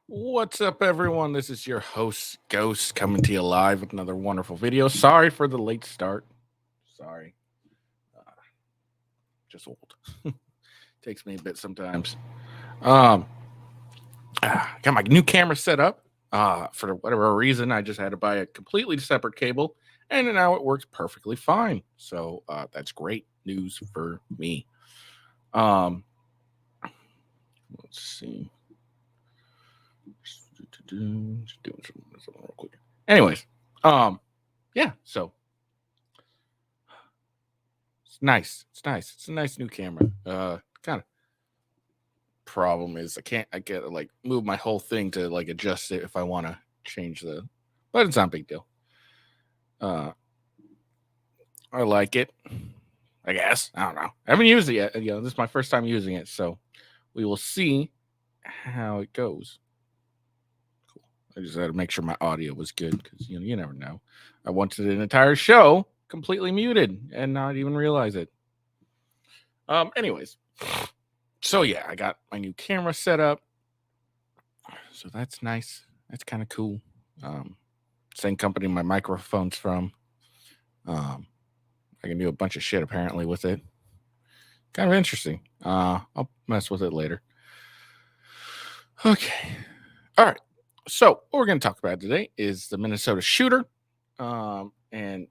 What's up, everyone? This is your host, Ghost, coming to you live with another wonderful video. Sorry for the late start. Sorry. Just old. Takes me a bit sometimes. Got my new camera set up. For whatever reason, I just had to buy a completely separate cable, and now it works perfectly fine. So that's great news for me. Let's see. Just doing something real quick. Anyways, yeah, so it's nice. It's nice. It's a nice new camera. Kind of problem is I get like move my whole thing to like adjust it if I want to change but it's not a big deal. I like it. I guess. I don't know. I haven't used it yet. This is my first time using it, so we will see how it goes. I just had to make sure my audio was good because you never know. I wanted an entire show completely muted and not even realize it. Anyways, so yeah, I got my new camera set up, so that's nice. That's kind of cool. Same company my microphone's from. I can do a bunch of shit apparently with it. Kind of interesting. I'll mess with it later. Okay. All right. So what we're going to talk about today is the Minnesota shooter. He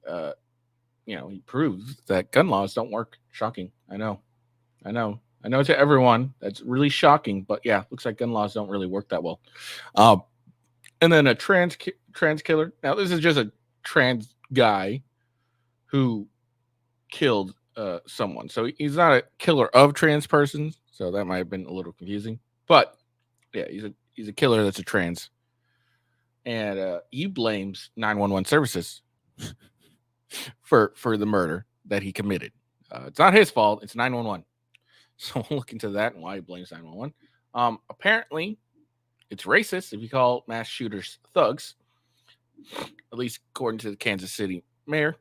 proves that gun laws don't work. Shocking. I know to everyone that's really shocking, but yeah, looks like gun laws don't really work that well. And then a trans killer. Now this is just a trans guy who killed someone. So he's not a killer of trans persons. So that might have been a little confusing, but yeah, he's a killer that's a trans and he blames 911 services for the murder that he committed. It's not his fault. It's 911. So we'll look into that and why he blames 911. Apparently, it's racist if you call mass shooters thugs, at least according to the Kansas City mayor.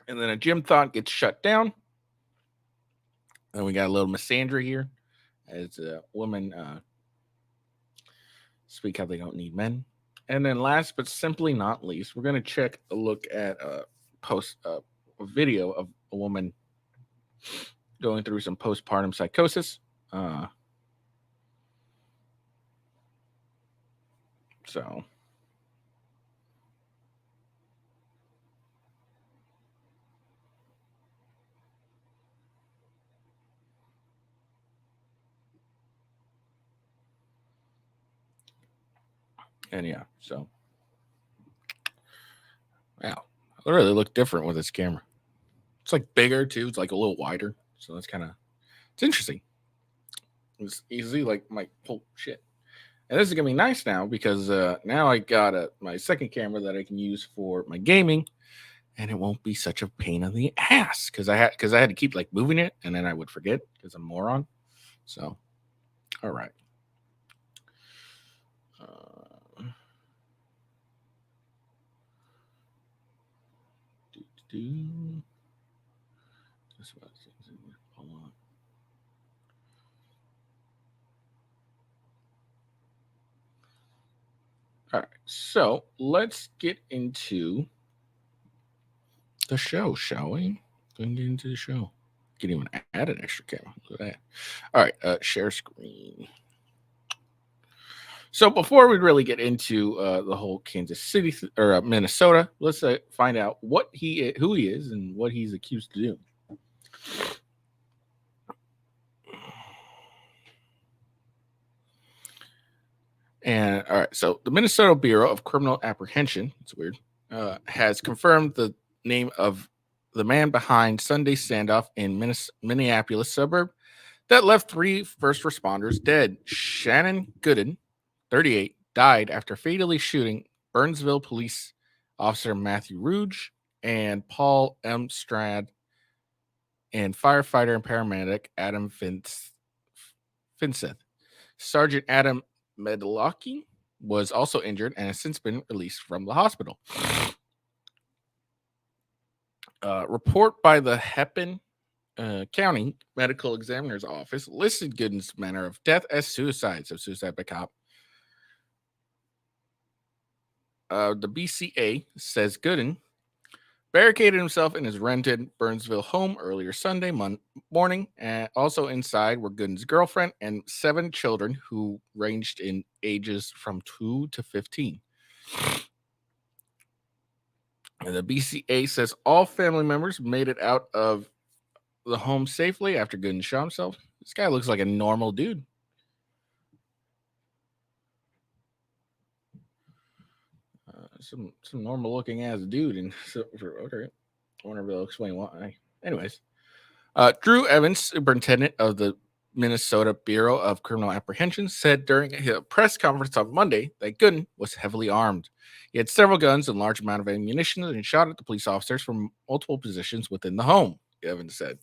And then a gym Thot gets shut down. And we got a little Misandry here as a woman speak how they don't need men. And then last but simply not least, we're going to check a look at a video of a woman going through some postpartum psychosis. So and yeah, so wow, it really look different with this camera. It's like bigger too. It's like a little wider, so that's kind of it's interesting. It's easy like my whole shit. And this is gonna be nice now because now I got my second camera that I can use for my gaming, and it won't be such a pain in the ass because I had to keep like moving it, and then I would forget because I'm a moron. So, all right. Do this was hold on. All right, so let's get into the show, shall we? Going to get into the show. Can even add an extra camera. Look at that. All right, share screen. So before we really get into the whole Kansas City or Minnesota, let's find out who he is, and what he's accused to do. And all right, so the Minnesota Bureau of Criminal Apprehension, it's weird, has confirmed the name of the man behind Sunday standoff in Minneapolis suburb that left 3 first responders dead. Shannon Gooden, 38, died after fatally shooting Burnsville police officer Matthew Rouge and Paul M. Strad and firefighter and paramedic Adam Finseth. Sergeant Adam Medlocki was also injured and has since been released from the hospital. Report by the Hepburn County Medical Examiner's Office listed Gooden's manner of death as suicide, so suicide by cop. The BCA says Gooden barricaded himself in his rented Burnsville home earlier Sunday morning. And also inside were Gooden's girlfriend and 7 children who ranged in ages from 2 to 15. And the BCA says all family members made it out of the home safely after Gooden shot himself. This guy looks like a normal dude. Some normal looking ass dude. And okay, I wonder if they'll explain why. Anyways, Drew Evans, superintendent of the Minnesota Bureau of Criminal Apprehension, said during a press conference on Monday that Gooden was heavily armed. He had several guns and large amount of ammunition and shot at the police officers from multiple positions within the home, Evans said.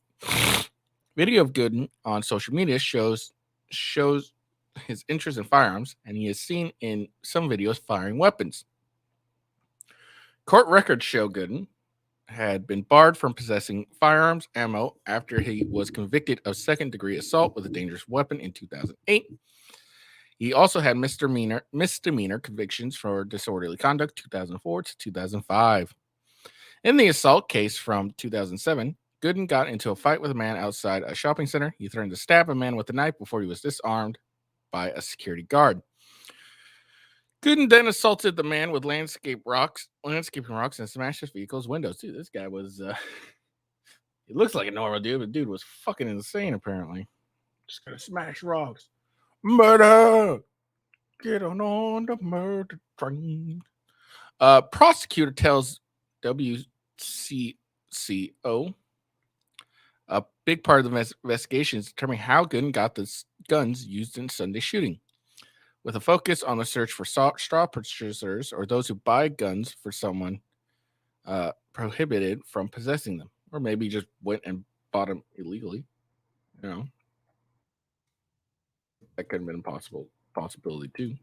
Video of Gooden on social media shows his interest in firearms, and he is seen in some videos firing weapons. Court records show Gooden had been barred from possessing firearms ammo after he was convicted of second-degree assault with a dangerous weapon in 2008. He also had misdemeanor convictions for disorderly conduct 2004 to 2005. In the assault case from 2007, Gooden got into a fight with a man outside a shopping center. He threatened to stab a man with a knife before he was disarmed by a security guard. Gooden then assaulted the man with landscaping rocks, and smashed his vehicle's windows. Dude, this guy was, he looks like a normal dude, but dude was fucking insane, apparently. Just gonna smash rocks. Murder! Get on the murder train. Prosecutor tells WCCO big part of the investigation is determining how Gooden got the guns used in Sunday shooting, with a focus on the search for straw purchasers or those who buy guns for someone prohibited from possessing them, or maybe just went and bought them illegally. You know, that could have been a possibility too.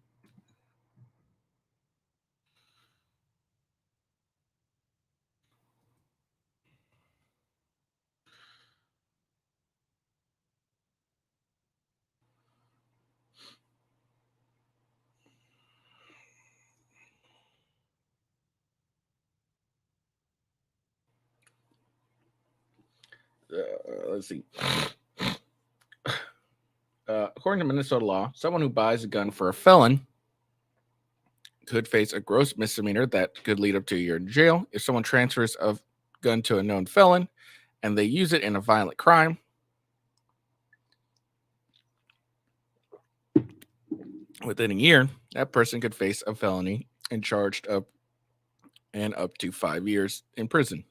Let's see. According to Minnesota law, someone who buys a gun for a felon could face a gross misdemeanor that could lead up to a year in jail. If someone transfers a gun to a known felon and they use it in a violent crime, within a year, that person could face a felony and charged up to 5 years in prison.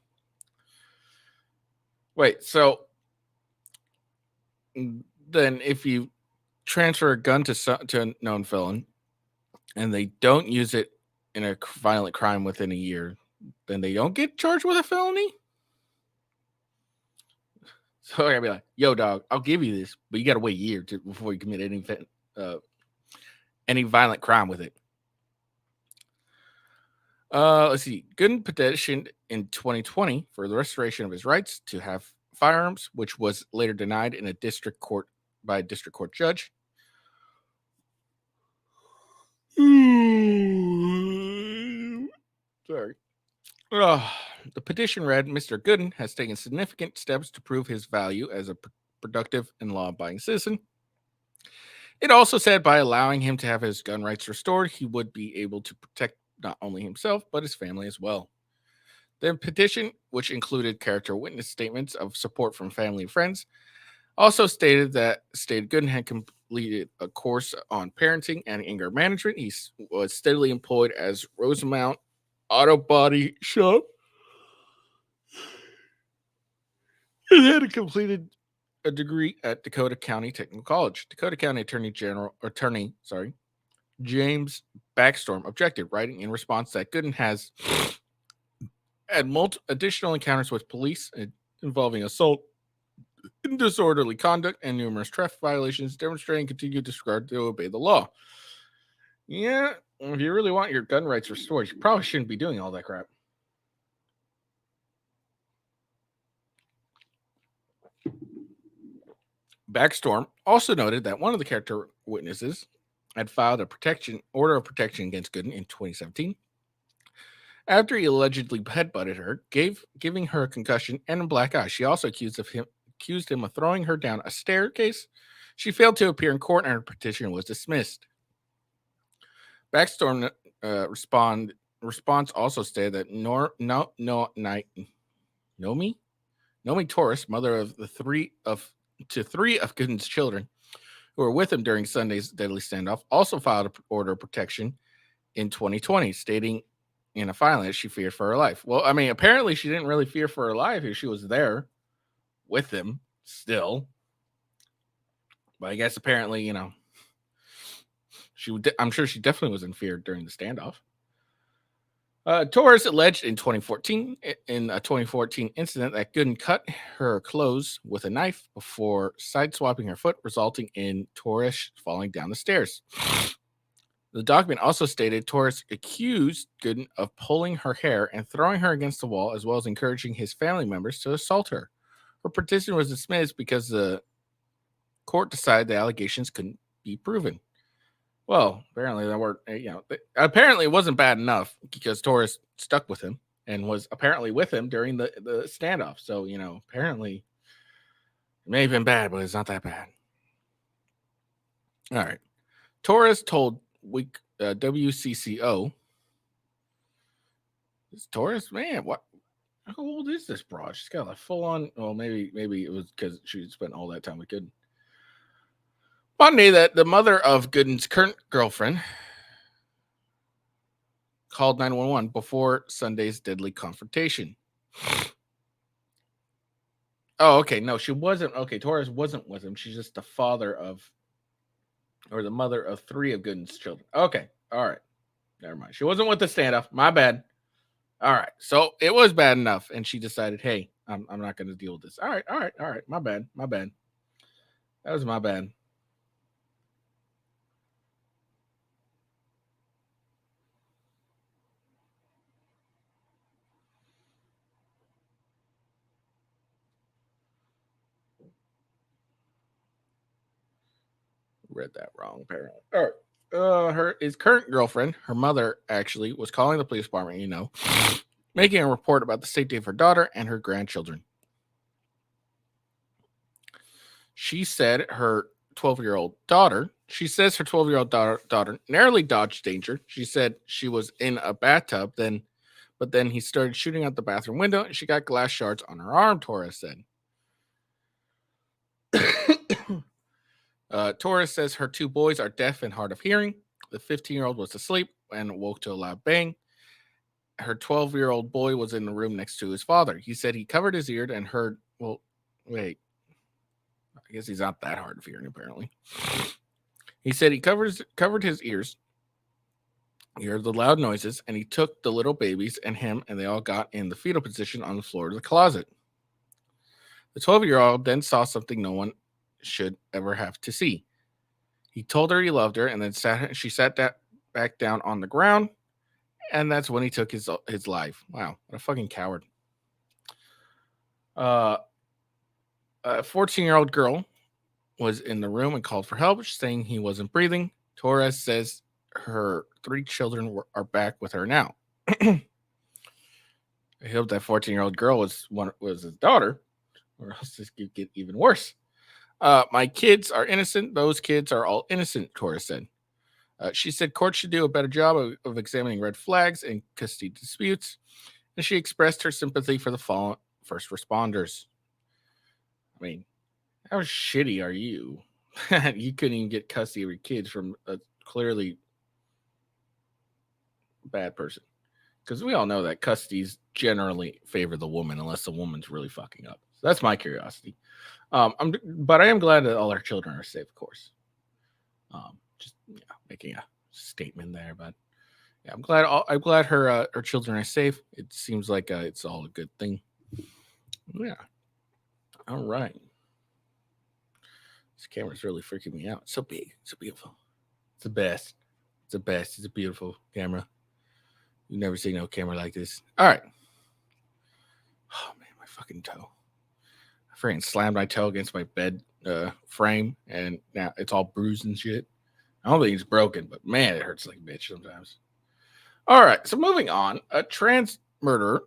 Wait, so then if you transfer a gun to a known felon and they don't use it in a violent crime within a year, then they don't get charged with a felony? So I gotta be like, yo, dog, I'll give you this, but you gotta wait a year before you commit any violent crime with it. Let's see. Gooden petitioned in 2020 for the restoration of his rights to have firearms, which was later denied in a district court by a district court judge. Sorry. The petition read, Mr. Gooden has taken significant steps to prove his value as a productive and law-abiding citizen. It also said by allowing him to have his gun rights restored, he would be able to protect not only himself, but his family as well. The petition, which included character witness statements of support from family and friends, also stated Gooden had completed a course on parenting and anger management. He was steadily employed as Rosemount Auto Body Shop and had completed a degree at Dakota County Technical College. Dakota County Attorney James Backstorm objected, writing in response that Gooden has had additional encounters with police involving assault, disorderly conduct, and numerous traffic violations, demonstrating continued disregard to obey the law. Yeah, if you really want your gun rights restored, you probably shouldn't be doing all that crap. Backstorm also noted that one of the character witnesses had filed a order of protection against Gooden in 2017 after he allegedly headbutted her, giving her a concussion and a black eye. She also accused him of throwing her down a staircase. She failed to appear in court and her petition was dismissed. Backstorm response also stated that Nomi Torres, mother of three of Gooden's children who were with him during Sunday's deadly standoff, also filed an order of protection in 2020, stating in a filing that she feared for her life. Well, I mean, apparently she didn't really fear for her life if she was there with him still. But I guess apparently, I'm sure she definitely was in fear during the standoff. Torres alleged in a 2014 incident that Gooden cut her clothes with a knife before sideswiping her foot, resulting in Torres falling down the stairs. The document also stated Torres accused Gooden of pulling her hair and throwing her against the wall, as well as encouraging his family members to assault her. Her petition was dismissed because the court decided the allegations couldn't be proven. Well, apparently apparently it wasn't bad enough because Torres stuck with him and was apparently with him during the standoff. So, apparently it may have been bad, but it's not that bad. All right. Torres told WCCO. This Torres, man, what? How old is this broad? She's got a full on. Well, maybe it was because she spent all that time with Gooden. Monday, that the mother of Gooden's current girlfriend called 911 before Sunday's deadly confrontation. Oh, okay. No, she wasn't. Okay, Torres wasn't with him. She's just the father of, or the mother of three of Gooden's children. Okay. All right. Never mind. She wasn't with the standoff. My bad. All right. So it was bad enough. And she decided, hey, I'm not going to deal with this. All right. All right. All right. My bad. My bad. That was my bad. Read that wrong, apparently. All right. His current girlfriend, her mother, actually was calling the police department, making a report about the safety of her daughter and her grandchildren. She said her 12-year-old daughter, she says her 12-year-old daughter narrowly dodged danger. She said she was in a bathtub, but then he started shooting out the bathroom window and she got glass shards on her arm, Torres said. Torres says her two boys are deaf and hard of hearing. The 15-year-old was asleep and woke to a loud bang. Her 12-year-old boy was in the room next to his father. He said he covered his ear and heard, well, wait, I guess he's not that hard of hearing, apparently. He said he covered his ears. He heard the loud noises, and he took the little babies and him, and they all got in the fetal position on the floor of the closet. The 12-year-old then saw something no one should ever have to see. He told her he loved her, and then she sat back down on the ground, and that's when he took his life. Wow, what a fucking coward. A 14-year-old girl was in the room and called for help, saying he wasn't breathing. Torres says her three children are back with her now. I hope that 14-year-old girl was his daughter, or else this could get even worse. My kids are innocent. Those kids are all innocent, Torres said. She said courts should do a better job of examining red flags in custody disputes, and she expressed her sympathy for the fallen first responders. I mean, how shitty are you? You couldn't even get custody of your kids from a clearly bad person. Because we all know that custodies generally favor the woman unless the woman's really fucking up. So that's my curiosity. But I am glad that all our children are safe, of course. Just making a statement there, but yeah, I'm glad her children are safe. It seems like it's all a good thing. Yeah. All right. This camera's really freaking me out. It's so big. It's so beautiful. It's the best. It's the best. It's a beautiful camera. You've never seen no camera like this. All right. Oh man, my fucking toe. I freaking slammed my toe against my bed frame, and now it's all bruised and shit. I don't think it's broken, but man, it hurts like a bitch sometimes. All right, so moving on. A trans murderer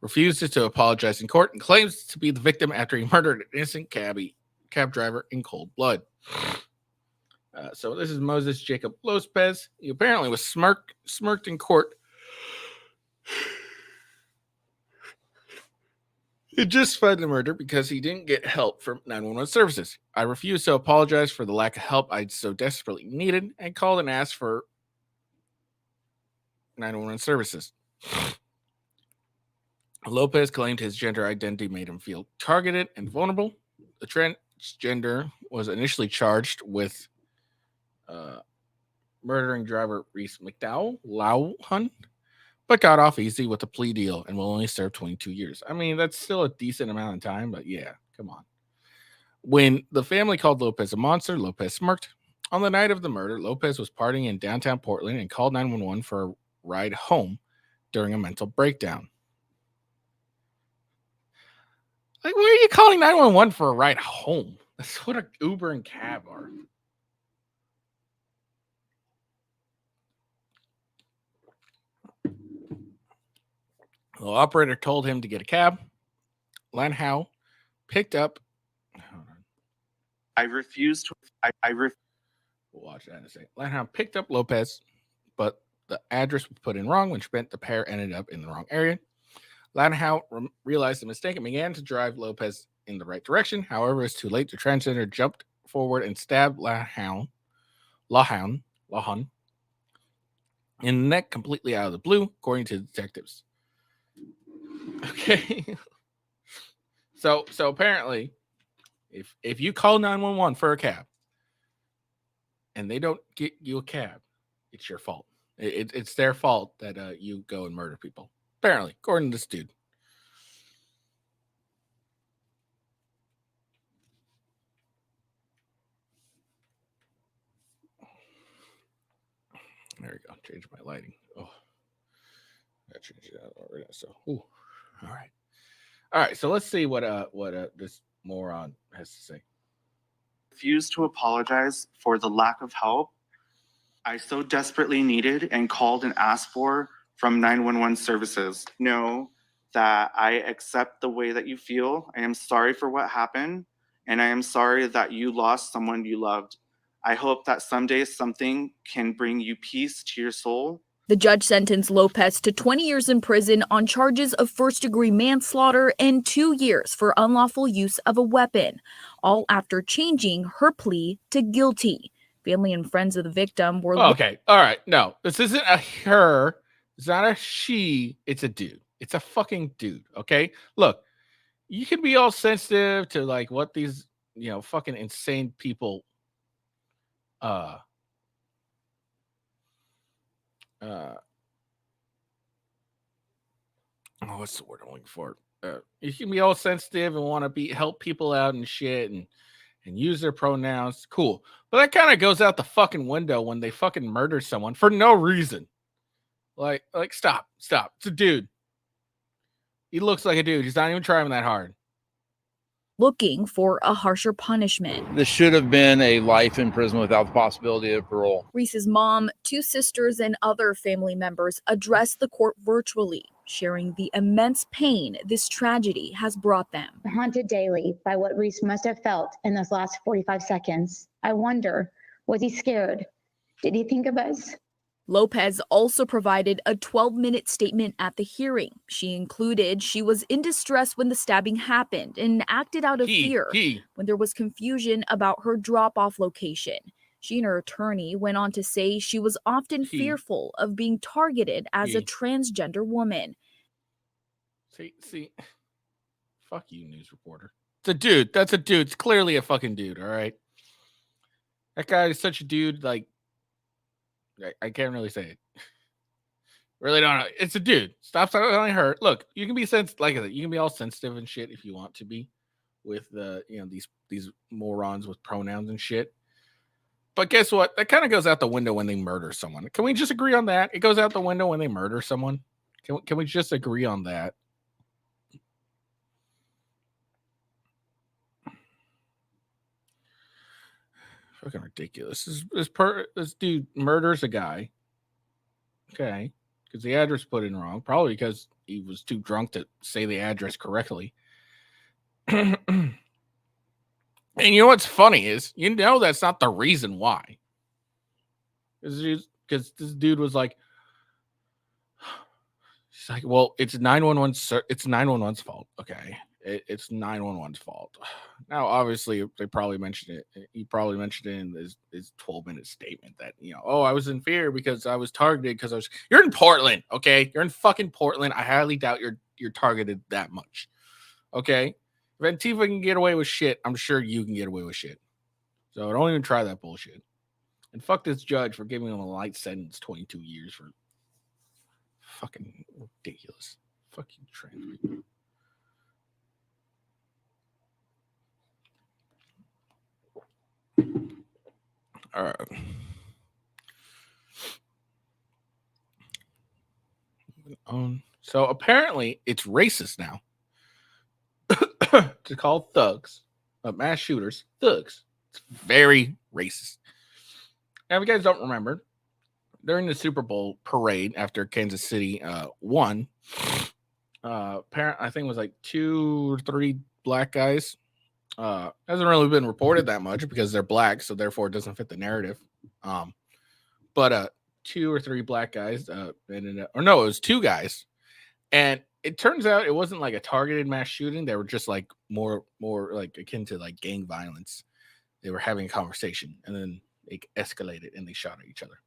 refuses to apologize in court and claims to be the victim after he murdered an innocent cab driver in cold blood. So this is Moses Jacob Lopez. He apparently was smirked in court. He justified the murder because he didn't get help from 911 services. I refuse to apologize for the lack of help I so desperately needed and called and asked for 911 services. Lopez claimed his gender identity made him feel targeted and vulnerable. The transgender was initially charged with murdering driver Reese McDowell, Lauhan, but got off easy with a plea deal and will only serve 22 years. I mean, that's still a decent amount of time, but yeah, come on. When the family called Lopez a monster, Lopez smirked. On the night of the murder, Lopez was partying in downtown Portland and called 911 for a ride home during a mental breakdown. Like, why are you calling 911 for a ride home? That's what an Uber and cab are. The operator told him to get a cab. Lanhau picked up. I refused to. We'll watch that in a second. Lanhau picked up Lopez, but the address was put in wrong, which meant the pair ended up in the wrong area. Lanhau realized the mistake and began to drive Lopez in the right direction. However, it was too late. The transgender jumped forward and stabbed Lahan in the neck completely out of the blue, according to detectives. Okay. So apparently, if you call 911 for a cab and they don't get you a cab, it's your fault. It's their fault that you go and murder people. Apparently, according to this dude. There we go. Change my lighting. Oh, I changed it out already. So, ooh. All right. So let's see what this moron has to say. Refused to apologize for the lack of help I so desperately needed and called and asked for from 911 services. Know that I accept the way that you feel. I am sorry for what happened, and I am sorry that you lost someone you loved. I hope that someday something can bring you peace to your soul. The judge sentenced Lopez to 20 years in prison on charges of first-degree manslaughter and 2 years for unlawful use of a weapon, all after changing her plea to guilty. Family and friends of the victim were... Okay. All right. No, this isn't a her. It's not a she. It's a dude. It's a fucking dude. Okay. Look, you can be all sensitive to like what these, fucking insane people, uh what's the word I'm looking for? You can be all sensitive and want to help people out and shit and use their pronouns. Cool. But that kind of goes out the fucking window when they fucking murder someone for no reason. Like stop. It's a dude. He looks like a dude. He's not even trying that hard. Looking for a harsher punishment. This should have been a life in prison without the possibility of parole. Reese's mom, 2 sisters, and other family members addressed the court virtually, sharing the immense pain this tragedy has brought them. Haunted daily by what Reese must have felt in those last 45 seconds. I wonder, was he scared? Did he think of us? Lopez also provided a 12-minute statement at the hearing. She included she was in distress when the stabbing happened and acted out of fear when there was confusion about her drop-off location. She and her attorney went on to say she was often fearful of being targeted as a transgender woman. See, fuck you, news reporter. It's a dude. That's a dude. It's clearly a fucking dude, all right? That guy is such a dude, like, I can't really say it. Really don't know. It's a dude. Stop telling her. Look, you can be like that. You can be all sensitive and shit if you want to be with these morons with pronouns and shit. But guess what? That kind of goes out the window when they murder someone. Can we just agree on that? It goes out the window when they murder someone. Can we just agree on that? Fucking ridiculous. This dude murders a guy. Okay. Because the address put in wrong. Probably because he was too drunk to say the address correctly. And you know what's funny is, that's not the reason why. Because this dude was like, she's like, well, it's 911. It's 911's fault. Okay. It's 911's fault. Now, obviously, they probably mentioned it. He probably mentioned it in his 12-minute statement that, I was in fear because I was targeted because you're in Portland, okay? You're in fucking Portland. I highly doubt you're targeted that much, okay? If Antifa can get away with shit, I'm sure you can get away with shit. So don't even try that bullshit. And fuck this judge for giving him a light sentence, 22 years for fucking ridiculous. Fucking trans people. All right. So apparently it's racist now to call thugs, mass shooters, thugs. It's very racist. Now, if you guys don't remember, during the Super Bowl parade after Kansas City won, I think it was like 2 or 3 black guys. Hasn't really been reported that much because they're black, so therefore it doesn't fit the narrative. But 2 or 3 black guys, it was 2 guys, and it turns out it wasn't like a targeted mass shooting. They were just like more like akin to like gang violence. They were having a conversation, and then it escalated, and they shot at each other.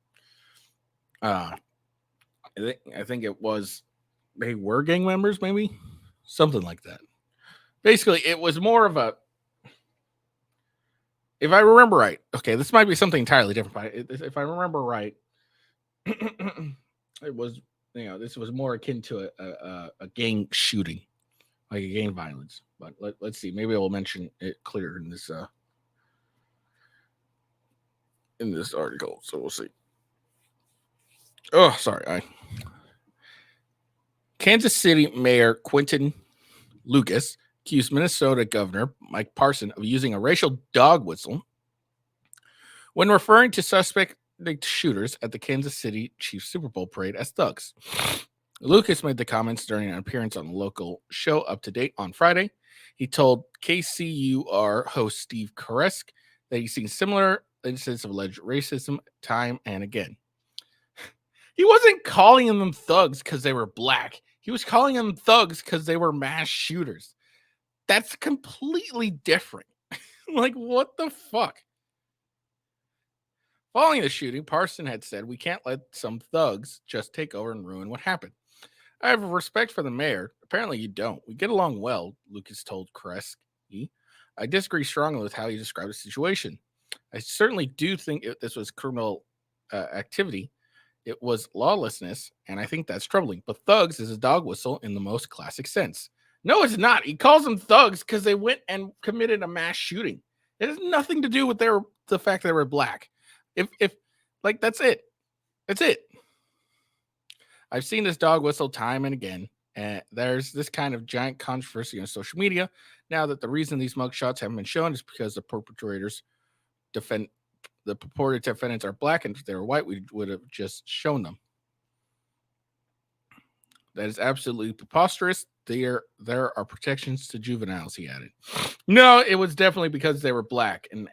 I think it was they were gang members, maybe something like that. basically, it was more of a, if I remember right, okay, this might be something entirely different, but if I remember right, it was, this was more akin to a gang shooting, like a gang violence. But let's see, maybe I'll mention it clearer in this article. So we'll see. Oh, sorry, Kansas City Mayor Quentin Lucas accused Minnesota Governor Mike Parson of using a racial dog whistle when referring to suspect shooters at the Kansas City Chiefs Super Bowl parade as thugs. Lucas made the comments during an appearance on the local show Up to Date on Friday. He told KCUR host Steve Koresk that he's seen similar incidents of alleged racism time and again. He wasn't calling them thugs because they were black. He was calling them thugs because they were mass shooters. That's completely different. Like, what the fuck? Following the shooting, Parson had said, "We can't let some thugs just take over and ruin what happened. I have respect for the mayor. Apparently you don't. We get along well," Lucas told Kreski. "I disagree strongly with how you described the situation. I certainly do think this was criminal activity. It was lawlessness, and I think that's troubling. But thugs is a dog whistle in the most classic sense." No, it's not. He calls them thugs because they went and committed a mass shooting. It has nothing to do with the fact that they were black. If like, that's it. That's it. I've seen this dog whistle time and again. And there's this kind of giant controversy on social media now that the reason these mugshots haven't been shown is because the perpetrators the purported defendants are black, and if they were white, we would have just shown them. That is absolutely preposterous. There are protections to juveniles, he added. No, it was definitely because they were black, and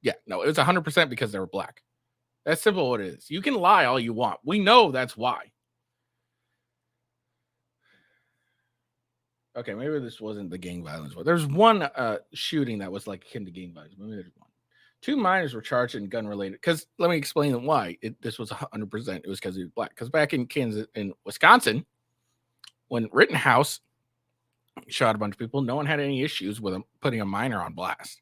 yeah, no, it was 100% because they were black. That's simple what it is. You can lie all you want. We know that's why. Okay, maybe this wasn't the gang violence. There's one shooting that was like akin to gang violence. Maybe there's one. 2 minors were charged in gun-related. Because let me explain why this was 100%. It was because he was black. Because back in Wisconsin, when Rittenhouse shot a bunch of people, no one had any issues with him putting a minor on blast.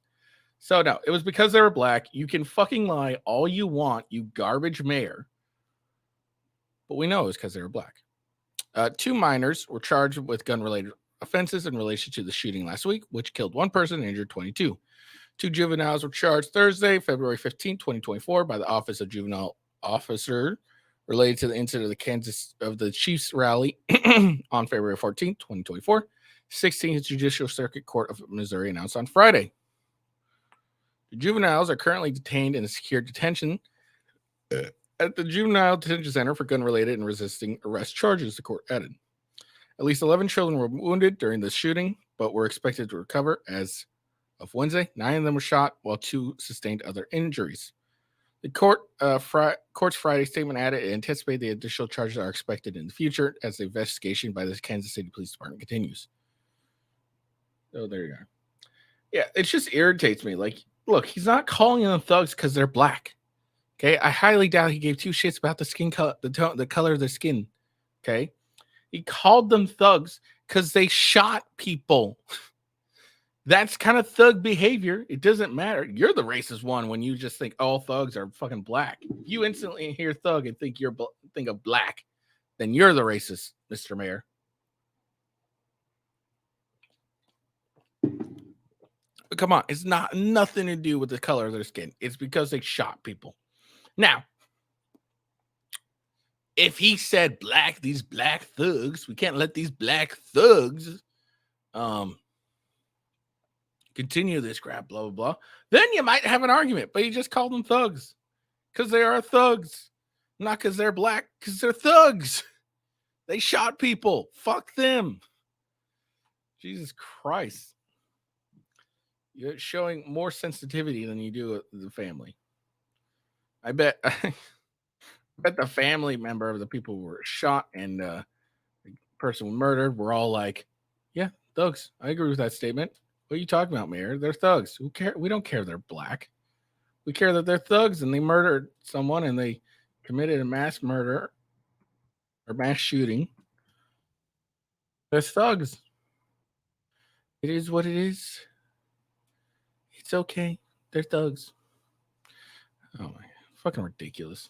So no, it was because they were black. You can fucking lie all you want, you garbage mayor. But we know it was because they were black. 2 minors were charged with gun-related offenses in relation to the shooting last week, which killed 1 person and injured 22. 2 juveniles were charged Thursday, February 15, 2024, by the Office of Juvenile Officer related to the incident of the Chiefs rally on February 14, 2024. 16th Judicial Circuit Court of Missouri announced on Friday. The juveniles are currently detained in a secure detention at the Juvenile Detention Center for gun-related and resisting arrest charges, the court added. At least 11 children were wounded during the shooting, but were expected to recover as of Wednesday. 9 of them were shot, while 2 sustained other injuries. The court's Friday statement added it anticipated the additional charges are expected in the future as the investigation by the Kansas City Police Department continues. Oh, there you go. Yeah, it just irritates me. Like, look, he's not calling them thugs because they're black. Okay, I highly doubt he gave 2 shits about the skin color, the color of their skin. Okay, he called them thugs because they shot people. That's kind of thug behavior. It doesn't matter. You're the racist one when you just think all thugs are fucking black. If you instantly hear thug and think think of black, then you're the racist, Mr. Mayor. But come on, it's nothing to do with the color of their skin. It's because they shot people. Now, if he said these black thugs, we can't let these black thugs continue this crap, blah, blah, blah, then you might have an argument. But you just called them thugs because they are thugs, not because they're black, because they're thugs. They shot people. Fuck them. Jesus Christ. You're showing more sensitivity than you do the family. I bet the family member of the people who were shot and the person murdered were all like, yeah, thugs. I agree with that statement. What are you talking about, Mayor? They're thugs. Who care? We don't care they're black. We care that they're thugs and they murdered someone and they committed a mass murder or mass shooting. They're thugs. It is what it is. It's okay. They're thugs. Oh my God. Fucking ridiculous.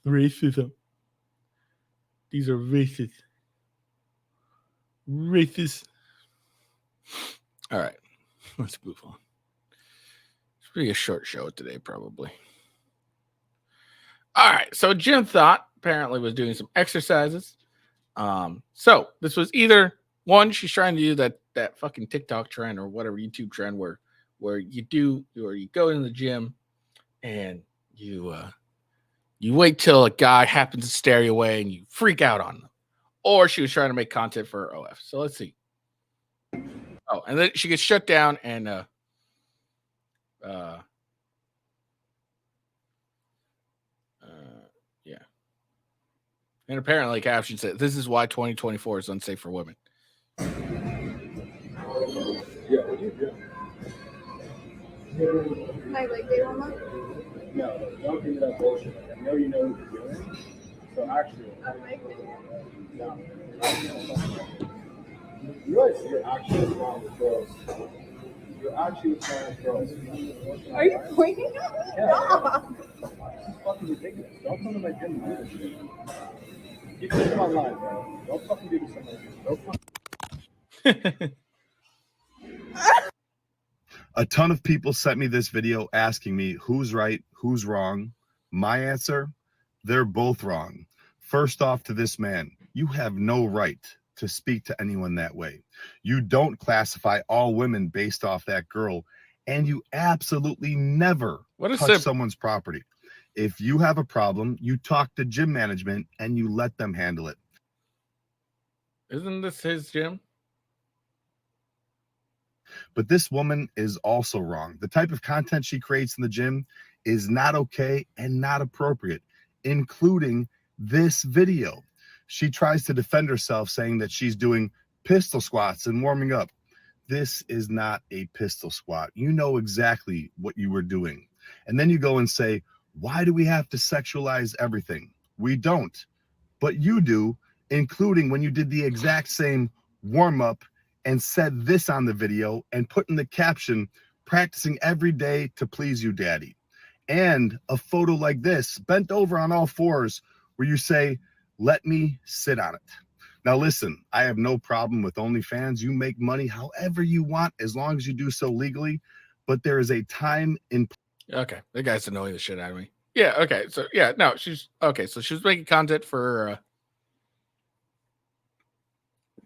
Racism. These are racist. Racist. All right. Let's move on. It's pretty a short show today, probably. All right. So Jim Thot apparently was doing some exercises. So this was either one, she's trying to do that fucking TikTok trend or whatever YouTube trend where you go into the gym and you wait till a guy happens to stare you away and you freak out on them. Or she was trying to make content for her OF. So let's see. Oh, and then she gets shut down and yeah. And apparently caption said, "This is why 2024 is unsafe for women." Yeah, what do you do? My leg day warm up? No, don't give me that bullshit. I know you know what you're doing. So actually, no. You realize you're actually wrong with girls. You're actually wrong with girls. Are you pointing at me? Yeah. This is fucking ridiculous. Don't come to my gym and do this shit. Keep this online, bro. Don't fucking do this on my gym. Don't fucking. A ton of people sent me this video asking me who's right, who's wrong. My answer, they're both wrong. First off, to this man, you have no right to speak to anyone that way. You don't classify all women based off that girl, and you absolutely never touch someone's property. If you have a problem, you talk to gym management and you let them handle it. Isn't this his gym? But this woman is also wrong. The type of content she creates in the gym is not okay and not appropriate, including this video. She tries to defend herself saying that she's doing pistol squats and warming up. This is not a pistol squat. You know exactly what you were doing. And then you go and say, why do we have to sexualize everything? We don't, but you do, including when you did the exact same warm up and said this on the video and put in the caption, practicing every day to please you, daddy. And a photo like this, bent over on all fours, where you say, let me sit on it. Now listen, I have no problem with OnlyFans. You make money however you want, as long as you do so legally, but there is a time in. Okay, that guy's annoying the shit out of me. Yeah, okay, so yeah, no, so she was making content for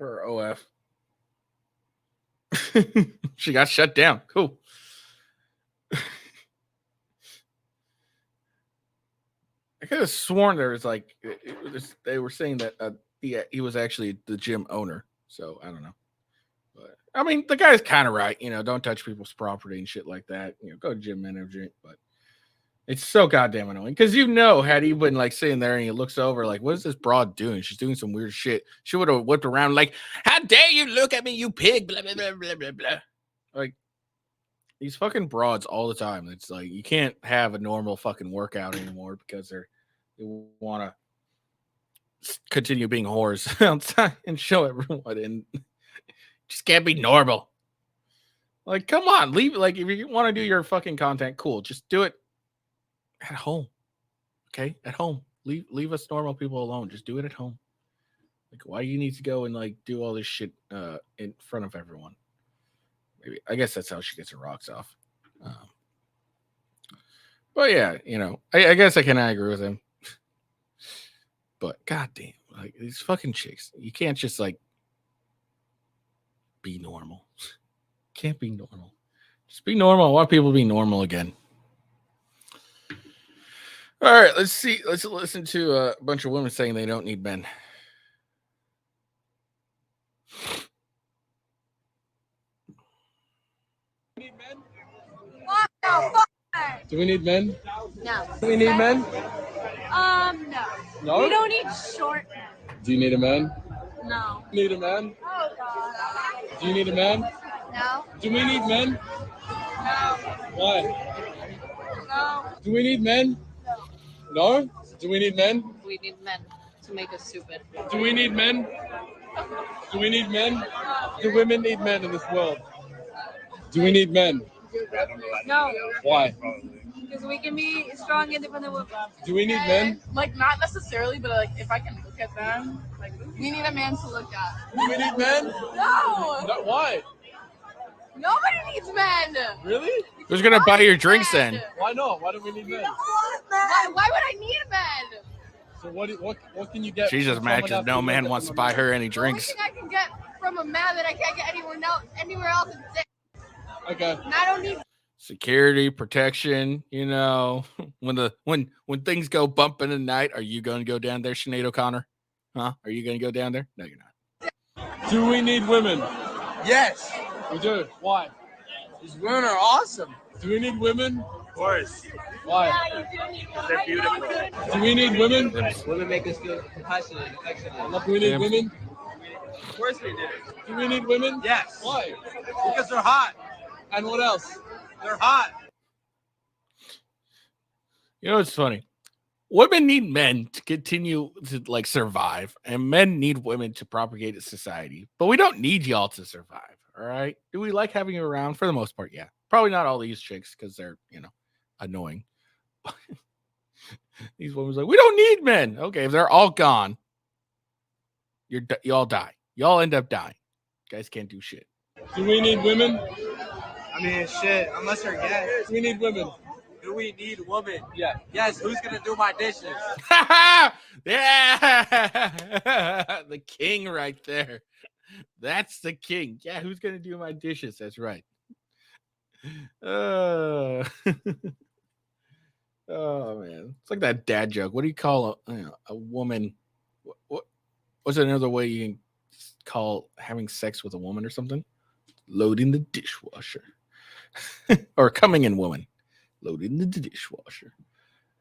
OF. She got shut down. Cool. I could have sworn there was like they were saying that he was actually the gym owner. So I don't know. But I mean, the guy's kind of right. You know, don't touch people's property and shit like that. You know, go to gym manager. But it's so goddamn annoying because had he been like sitting there and he looks over like, what is this broad doing? She's doing some weird shit. She would have whipped around like, how dare you look at me, you pig? Blah blah blah blah blah blah. Like these fucking broads all the time. It's like you can't have a normal fucking workout anymore because they want to continue being whores outside and show everyone, and just can't be normal. Like, come on, leave. Like, if you want to do your fucking content, cool. Just do it at home, okay? At home, leave us normal people alone. Just do it at home. Like, why do you need to go and like do all this shit in front of everyone? Maybe I guess that's how she gets her rocks off. But yeah, I guess I can agree with him. But goddamn, like these fucking chicks, you can't just like be normal. Can't be normal. Just be normal. I want people to be normal again. All right, let's see. Let's listen to a bunch of women saying they don't need men. Do we need men? No. Do we need men? No. No? We don't need short men. Do you need a man? No. Need a man? Oh, God. Do you need a man? No. Do we need men? No. Why? No. Do we need men? No. Do we need men? We need men to make us stupid. Do we need men? Do we need men? Do women need men in this world? Do we need men? No, Why? because we can be strong, independent women. Do we need men? Like, not necessarily, but like, if I can look at them, like, we need a man to look at. Do we need men? No! Why? Nobody needs men! Really? Who's gonna buy your drinks then? Why not? Why don't we need men? Why would I need men? So what can you get? Jesus, from matches. someone No after man you wants to get buy her any The only drinks. thing I can get from a man that I can't get anywhere else is dick. Okay. And I don't need Security, protection, you know, when things go bump in the night, are you going to go down there, Sinead O'Connor? Huh? Are you going to go down there? No, you're not. Do we need women? Yes, We do. Why? these women are awesome. Do we need women? Of course, Why? they're beautiful. Do we need women? Women make us feel compassionate and affectionate. Do we need Sims. women? Of course we do. Do we need women? Yes. Why? Because they're hot. And what else? They're hot. You know, it's funny. Women need men to continue to like survive, and men need women to propagate society. But we don't need y'all to survive. All right. Do we like having you around? For the most part, yeah. Probably not all these chicks because they're, you know, annoying. These women's like, we don't need men. Okay, if they're all gone, y'all die. Y'all end up dying. You guys can't do shit. Do we need women? I mean, shit. Unless they're gay. Do we need women? Do we need women? Yeah. Yes. Who's gonna do my dishes? Yeah, the king right there. That's the king. Yeah, who's gonna do my dishes? That's right. Oh man, it's like that dad joke. What do you call a woman? What's another way you can call having sex with a woman or something? Loading the dishwasher, or coming in woman. Loading the dishwasher.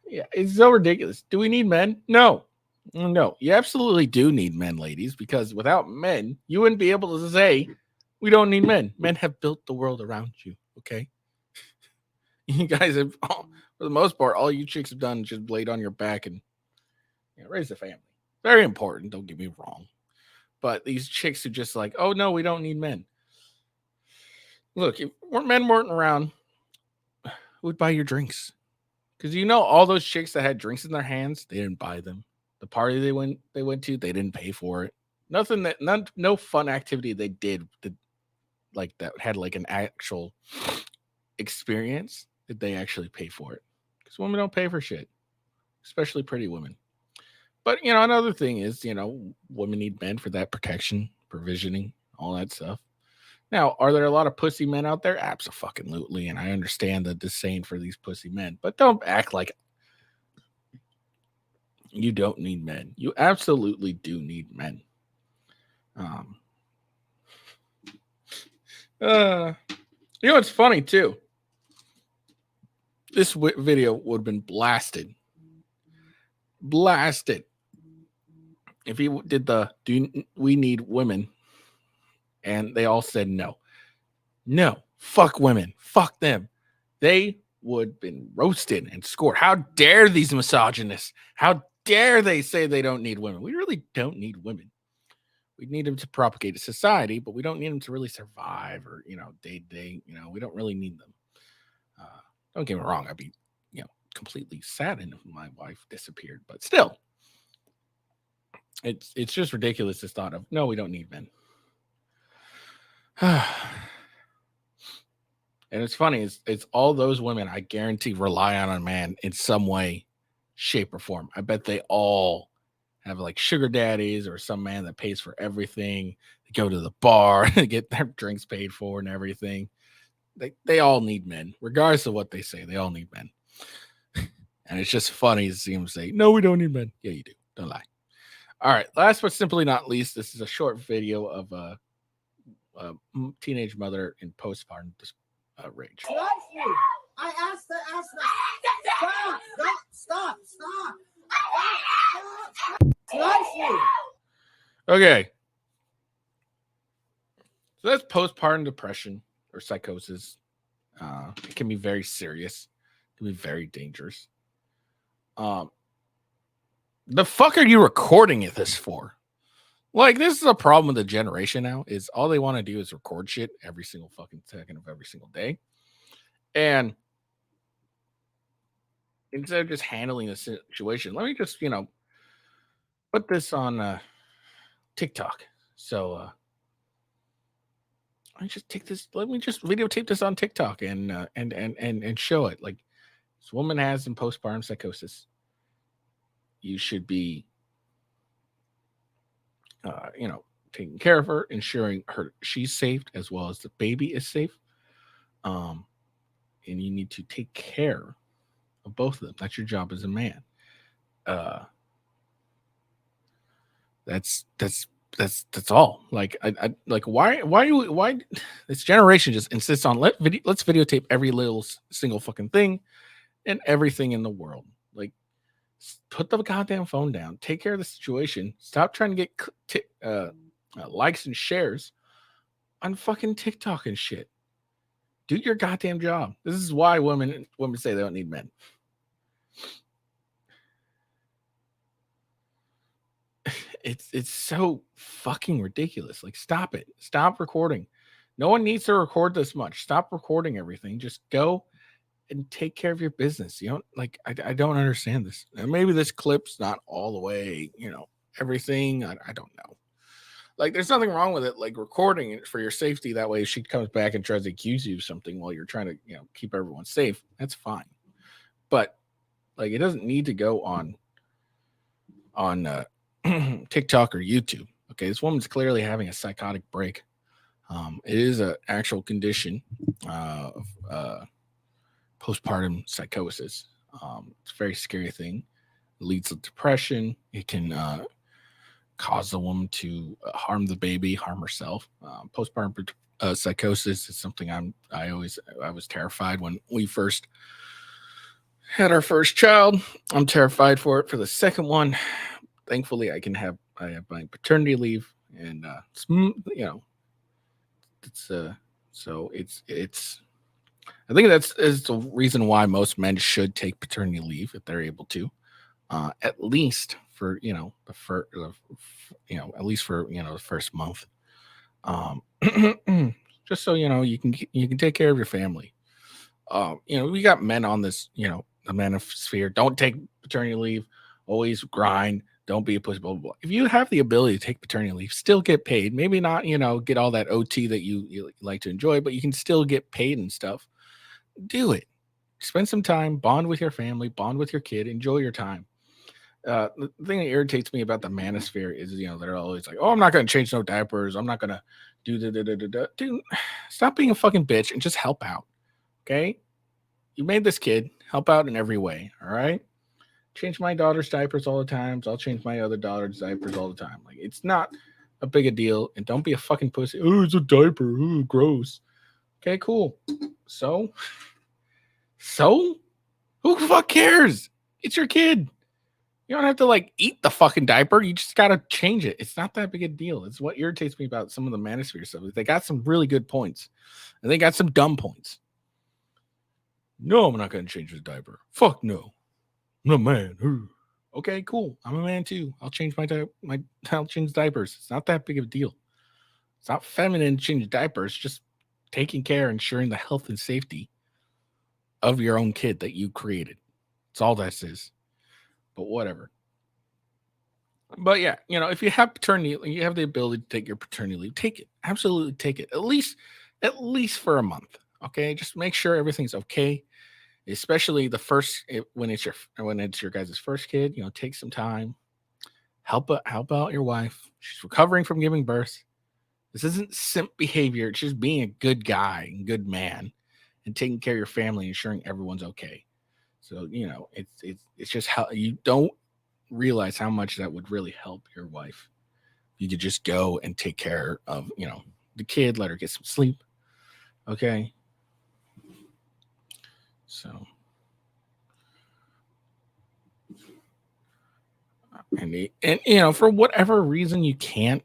Yeah, it's so ridiculous. Do we need men? No. You absolutely do need men, ladies, because without men, you wouldn't be able to say we don't need men. Men have built the world around you. Okay, you guys have, for the most part, all you chicks have done is just laid on your back and raise a family. Very important. Don't get me wrong, but these chicks who just like, oh no, we don't need men. Look, if men weren't around, who would buy your drinks? Because all those chicks that had drinks in their hands, they didn't buy them. The party they went to, they didn't pay for it. No fun activity they did like that had like an actual experience. Did they actually pay for it? Because women don't pay for shit, especially pretty women. But another thing is, women need men for that protection, provisioning, all that stuff. Now, are there a lot of pussy men out there? Abso-fucking-lutely, and I understand the disdain for these pussy men, but don't act like you don't need men. You absolutely do need men. It's funny too. This video would have been blasted if he did we need women, and they all said no, fuck women, fuck them. They would have been roasted and scored. How dare these misogynists? How dare they say they don't need women? We really don't need women. We need them to propagate a society, but we don't need them to really survive or, day-to-day. We don't really need them. Don't get me wrong. I'd be, completely saddened if my wife disappeared, but still, it's just ridiculous. This thought of, no, we don't need men. And it's funny. It's all those women I guarantee rely on a man in some way, shape, or form. I bet they all have like sugar daddies or some man that pays for everything. They go to the bar, they get their drinks paid for and everything. They all need men, regardless of what they say. They all need men. And it's just funny to see them say, no, we don't need men. Yeah, you do. Don't lie. All right. Last but simply not least, this is a short video of a teenage mother in postpartum rage. I asked to ask that. Stop. Okay. So that's postpartum depression or psychosis. It can be very serious. It can be very dangerous. The fuck are you recording this for? Like, this is a problem with the generation now, is all they want to do is record shit every single fucking second of every single day. And instead of just handling the situation, let me just, put this on TikTok. So let me just videotape this on TikTok and show it. Like, this woman has in postpartum psychosis. You should be taking care of her, ensuring she's safe as well as the baby is safe. And you need to take care of both of them. That's your job as a man. That's all. Like, I like, why this generation just insists on let's videotape every little single fucking thing and everything in the world. Like, put the goddamn phone down, take care of the situation, stop trying to get likes and shares on fucking TikTok and shit. Do your goddamn job. This is why women say they don't need men. It's so fucking ridiculous. Like, stop it. Stop recording. No one needs to record this much. Stop recording everything. Just go and take care of your business. You don't like. I don't understand this. And maybe this clip's not all the way. Everything. I don't know. Like, there's nothing wrong with it. Like, recording it for your safety. That way, if she comes back and tries to accuse you of something while you're trying to keep everyone safe, that's fine. But like, it doesn't need to go on TikTok or YouTube. Okay, this woman's clearly having a psychotic break. It is an actual condition of postpartum psychosis. It's a very scary thing. It leads to depression. It can cause the woman to harm the baby, harm herself. Postpartum psychosis is something I was terrified when we first had our first child. I'm terrified for it for the second one. Thankfully, I have my paternity leave, and it's so it's. I think that's is the reason why most men should take paternity leave if they're able to, at least for at least for the first month, just so you can take care of your family. We got men on this, the manosphere. Don't take paternity leave. Always grind. Don't be a pussy. Blah, blah, blah. If you have the ability to take paternity leave, still get paid. Maybe not, get all that OT that you like to enjoy, but you can still get paid and stuff. Do it. Spend some time. Bond with your family. Bond with your kid. Enjoy your time. The thing that irritates me about the manosphere is, they're always like, "Oh, I'm not going to change no diapers. I'm not going to do the." Dude, stop being a fucking bitch and just help out. Okay, you made this kid. Help out in every way. All right. Change my daughter's diapers all the time. So I'll change my other daughter's diapers all the time. Like, it's not a big a deal. And don't be a fucking pussy. Oh, it's a diaper. Ooh, gross. Okay, cool. So who the fuck cares? It's your kid. You don't have to eat the fucking diaper. You just gotta change it. It's not that big a deal. It's what irritates me about some of the manosphere stuff. They got some really good points, and they got some dumb points. No, I'm not gonna change the diaper. Fuck no. I'm a man. Okay, cool. I'm a man too. I'll change I'll change diapers. It's not that big of a deal. It's not feminine to change diapers. Just taking care, ensuring the health and safety of your own kid that you created. That's all that is. But whatever. But yeah, if you have paternity, you have the ability to take your paternity leave. Take it. Absolutely take it. At least for a month. Okay, just make sure everything's okay. Especially when it's your guys' first kid. Take some time. Help out your wife. She's recovering from giving birth. This isn't simp behavior. It's just being a good guy and good man, and taking care of your family, ensuring everyone's okay. So it's just how you don't realize how much that would really help your wife. You could just go and take care of the kid, let her get some sleep. Okay. So and for whatever reason you can't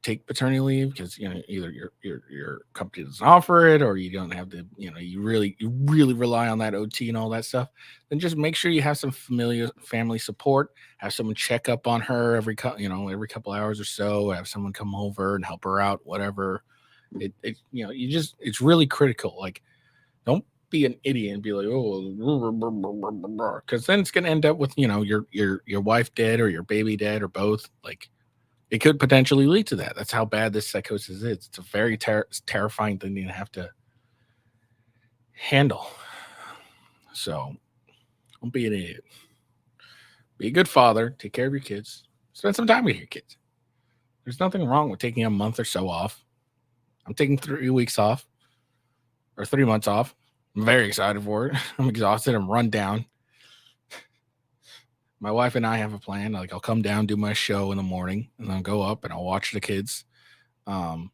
take paternity leave because either your company doesn't offer it, or you don't have the you really rely on that OT and all that stuff, then just make sure you have some family support. Have someone check up on her every couple hours or so. Have someone come over and help her out, whatever. It's really critical. Like, don't be an idiot and be like, oh, because then it's gonna end up with your wife dead or your baby dead or both. Like, it could potentially lead to that. That's how bad this psychosis is. It's a very terrifying thing to have to handle. So don't be an idiot. Be a good father. Take care of your kids. Spend some time with your kids. There's nothing wrong with taking a month or so off. I'm taking 3 weeks off or 3 months off. I'm very excited for it. I'm exhausted. I'm run down. My wife and I have a plan. Like, I'll come down, do my show in the morning, and then go up and I'll watch the kids, and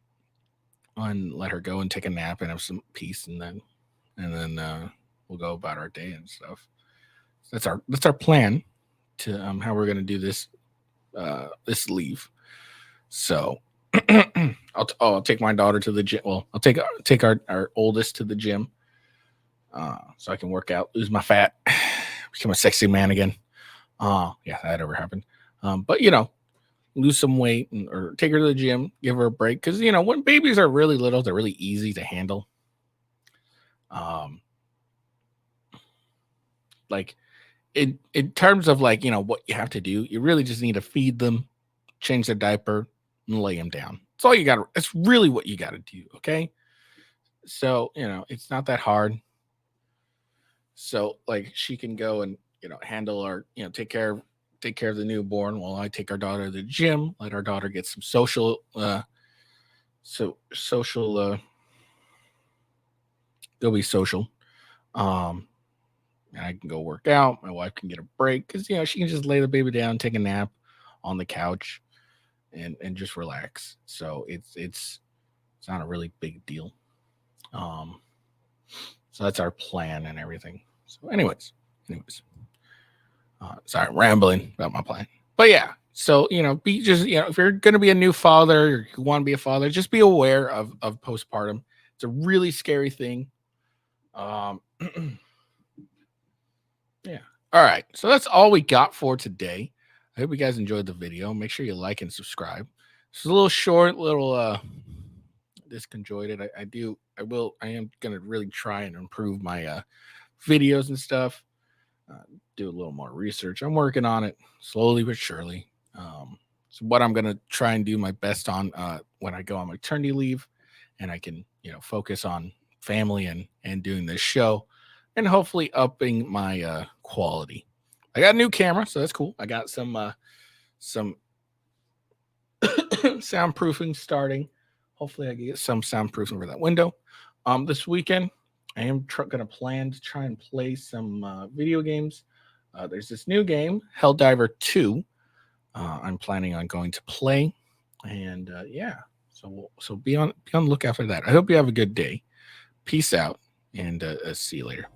let her go and take a nap and have some peace, and then we'll go about our day and stuff. That's our plan to how we're gonna do this leave. So I'll take my daughter to the gym. Well, I'll take our oldest to the gym, so I can work out, lose my fat, become a sexy man again. Yeah, that ever happened. But lose some weight or take her to the gym, give her a break. Cause when babies are really little, they're really easy to handle. Like in terms of what you have to do, you really just need to feed them, change their diaper, and lay them down. That's all you got. It's really what you got to do. Okay. So, it's not that hard. So she can go and, handle our, take care of the newborn while I take our daughter to the gym, let our daughter get some social, go be social. And I can go work out. My wife can get a break because, she can just lay the baby down, take a nap on the couch and just relax. So it's not a really big deal. So that's our plan and everything. So anyways, sorry, rambling about my plan, but yeah. So, be just, if you're going to be a new father, or you want to be a father, just be aware of postpartum. It's a really scary thing. Yeah. All right. So that's all we got for today. I hope you guys enjoyed the video. Make sure you like and subscribe. It's a little short, disconjointed. I am going to really try and improve my videos and stuff. Do a little more research. I'm working on it slowly but surely. So what I'm going to try and do my best on when I go on maternity leave, and I can, focus on family and doing this show, and hopefully upping my quality. I got a new camera, so that's cool. I got some soundproofing starting. Hopefully I can get some soundproofing for that window. This weekend, I am going to plan to try and play some video games. There's this new game, Helldiver 2. I'm planning on going to play, and yeah. So be on the lookout for that. I hope you have a good day. Peace out, and see you later.